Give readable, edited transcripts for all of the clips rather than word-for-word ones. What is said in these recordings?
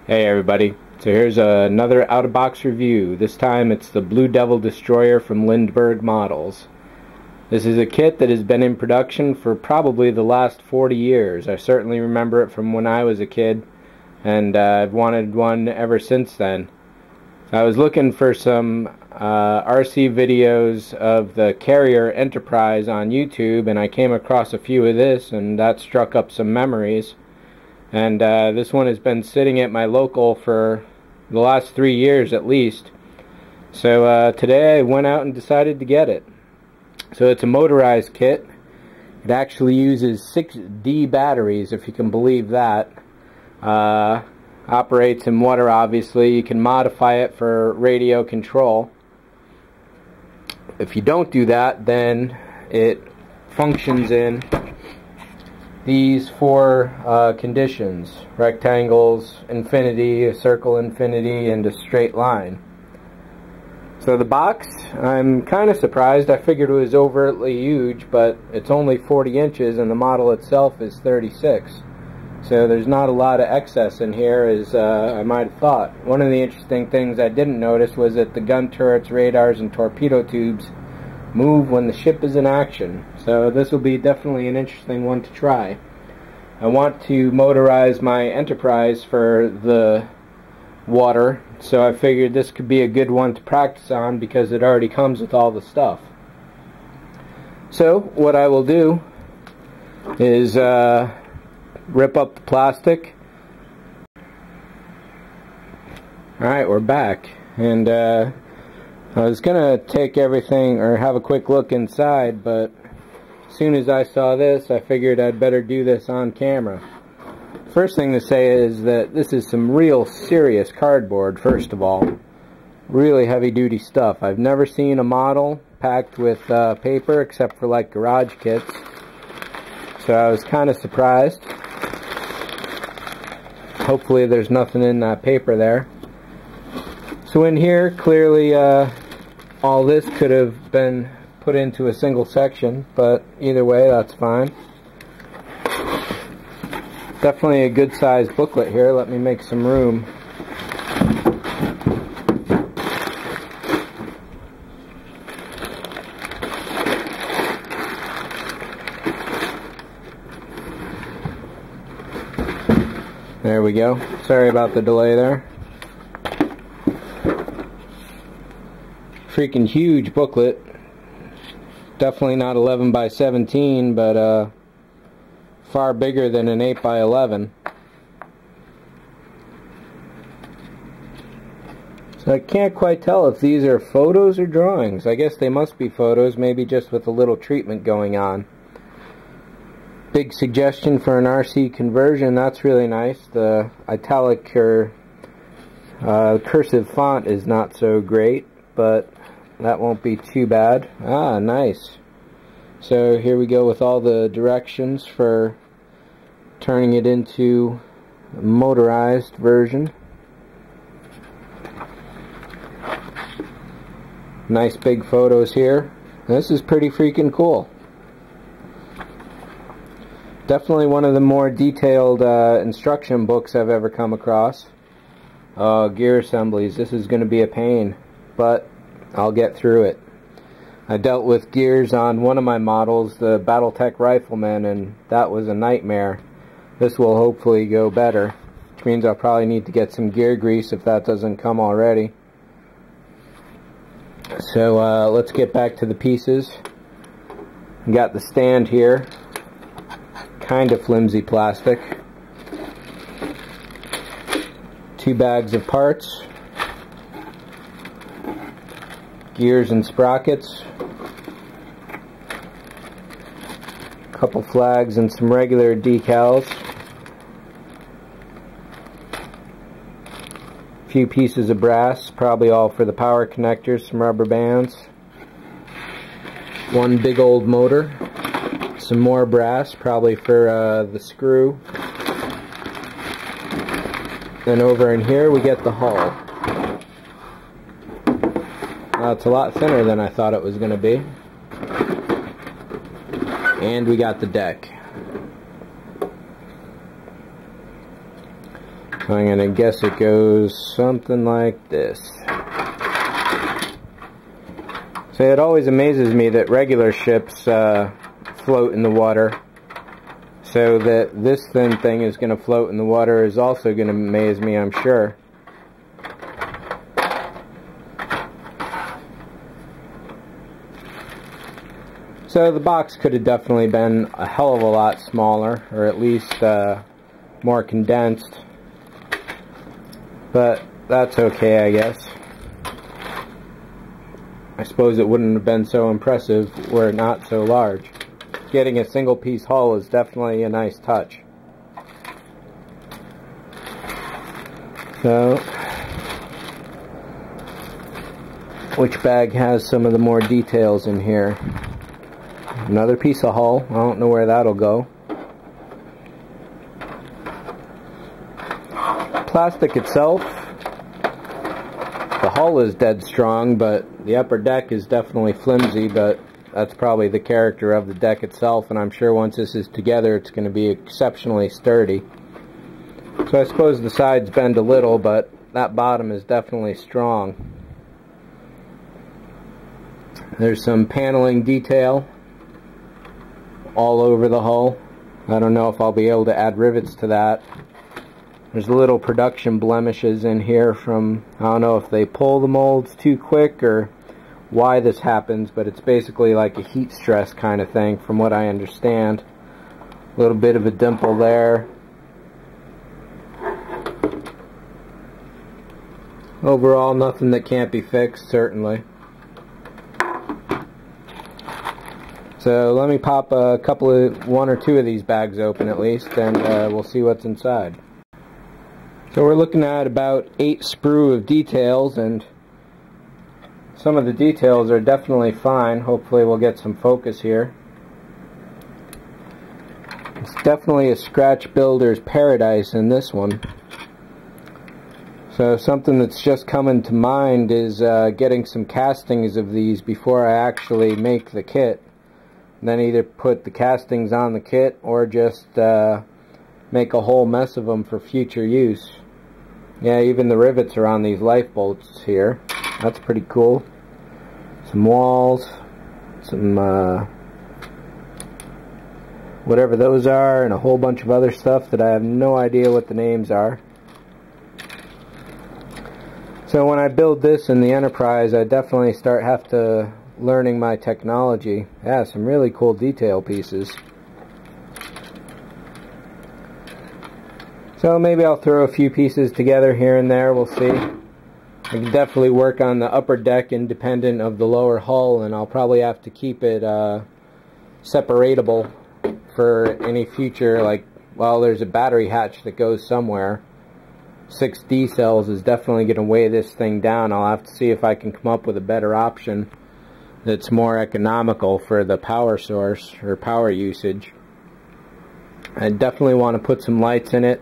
Hey everybody, so here's another out-of-box review. This time it's the BlueDevil Destroyer from Lindberg Models. This is a kit that has been in production for probably the last 40 years. I certainly remember it from when I was a kid, and I've wanted one ever since then. So I was looking for some RC videos of the Carrier Enterprise on YouTube, and I came across a few of this, and that struck up some memories. And this one has been sitting at my local for the last 3 years at least. So today I went out and decided to get it. So it's a motorized kit. It actually uses 6D batteries, if you can believe that. Operates in water, obviously. You can modify it for radio control. If you don't do that, then it functions in these four conditions: rectangles, infinity, a circle infinity, and a straight line. So the box, I'm kind of surprised. I figured it was overtly huge, but it's only 40 inches and the model itself is 36. So there's not a lot of excess in here as I might have thought. One of the interesting things I didn't notice was that the gun turrets, radars, and torpedo tubes move when the ship is in action. So this will be definitely an interesting one to try. I want to motorize my Enterprise for the water, so I figured this could be a good one to practice on because it already comes with all the stuff. So what I will do is rip up the plastic. Alright, we're back, and I was gonna take everything or have a quick look inside, but as soon as I saw this, I figured I'd better do this on camera. First thing to say is that this is some real serious cardboard, first of all. Really heavy duty stuff. I've never seen a model packed with paper except for like garage kits. So I was kind of surprised. Hopefully there's nothing in that paper there. So in here, clearly all this could have been put into a single section, but either way, that's fine. Definitely a good sized booklet here. Let me make some room. There we go. Sorry about the delay there. Freaking huge booklet. Definitely not 11 by 17, but far bigger than an 8 by 11. So I can't quite tell if these are photos or drawings. I guess they must be photos, maybe just with a little treatment going on. Big suggestion for an RC conversion. That's really nice. The italic or cursive font is not so great, but that won't be too bad. Ah, nice. So here we go with all the directions for turning it into a motorized version. Nice big photos here. This is pretty freaking cool. Definitely one of the more detailed instruction books I've ever come across. Gear assemblies. This is going to be a pain, but I'll get through it. I dealt with gears on one of my models, the Battletech Rifleman, and that was a nightmare. This will hopefully go better, which means I'll probably need to get some gear grease if that doesn't come already. So let's get back to the pieces. Got the stand here. Kind of flimsy plastic. 2 bags of parts. Gears and sprockets. Couple flags and some regular decals. A few pieces of brass, probably all for the power connectors, some rubber bands. One big old motor. Some more brass, probably for the screw. Then over in here we get the hull. It's a lot thinner than I thought it was going to be. And we got the deck. I'm going to guess it goes something like this. So it always amazes me that regular ships float in the water. So that this thin thing is going to float in the water is also going to amaze me, I'm sure. So the box could have definitely been a hell of a lot smaller, or at least more condensed. But that's okay, I guess. I suppose it wouldn't have been so impressive were it not so large. Getting a single piece hull is definitely a nice touch. So, which bag has some of the more details in here? Another piece of hull. I don't know where that'll go. Plastic itself, the hull is dead strong, but the upper deck is definitely flimsy, but that's probably the character of the deck itself, and I'm sure once this is together it's going to be exceptionally sturdy. So I suppose the sides bend a little, but that bottom is definitely strong. There's some paneling detail all over the hull. I don't know if I'll be able to add rivets to that. There's little production blemishes in here from, I don't know if they pull the molds too quick or why this happens, but it's basically like a heat stress kind of thing from what I understand. A little bit of a dimple there. Overall, nothing that can't be fixed, certainly. So let me pop a couple of, one or two of these bags open at least, and we'll see what's inside. So we're looking at about 8 sprue of details, and some of the details are definitely fine. Hopefully we'll get some focus here. It's definitely a scratch builder's paradise in this one. So something that's just coming to mind is getting some castings of these before I actually make the kit. Then either put the castings on the kit or just make a whole mess of them for future use. Yeah, even the rivets are on these life bolts here. That's pretty cool. Some walls, some whatever those are, and a whole bunch of other stuff that I have no idea what the names are. So when I build this in the Enterprise, I definitely have to learning my technology. Yeah, some really cool detail pieces. So maybe I'll throw a few pieces together here and there, we'll see. I can definitely work on the upper deck independent of the lower hull, and I'll probably have to keep it separatable for any future, like, well, there's a battery hatch that goes somewhere. 6 D cells is definitely going to weigh this thing down. I'll have to see if I can come up with a better option that's more economical for the power source or power usage. I definitely want to put some lights in it.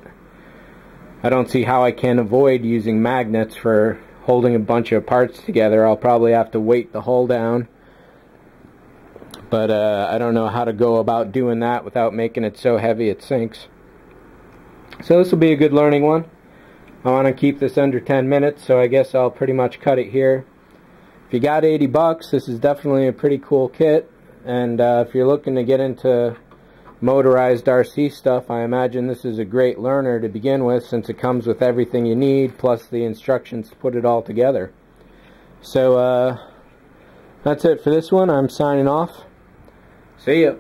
I don't see how I can avoid using magnets for holding a bunch of parts together. I'll probably have to weight the hull down, but I don't know how to go about doing that without making it so heavy it sinks. So this will be a good learning one. I want to keep this under 10 minutes, so I guess I'll pretty much cut it here. If you got 80 bucks, this is definitely a pretty cool kit, and if you're looking to get into motorized RC stuff, I imagine this is a great learner to begin with, since it comes with everything you need, plus the instructions to put it all together. So, that's it for this one. I'm signing off. See ya.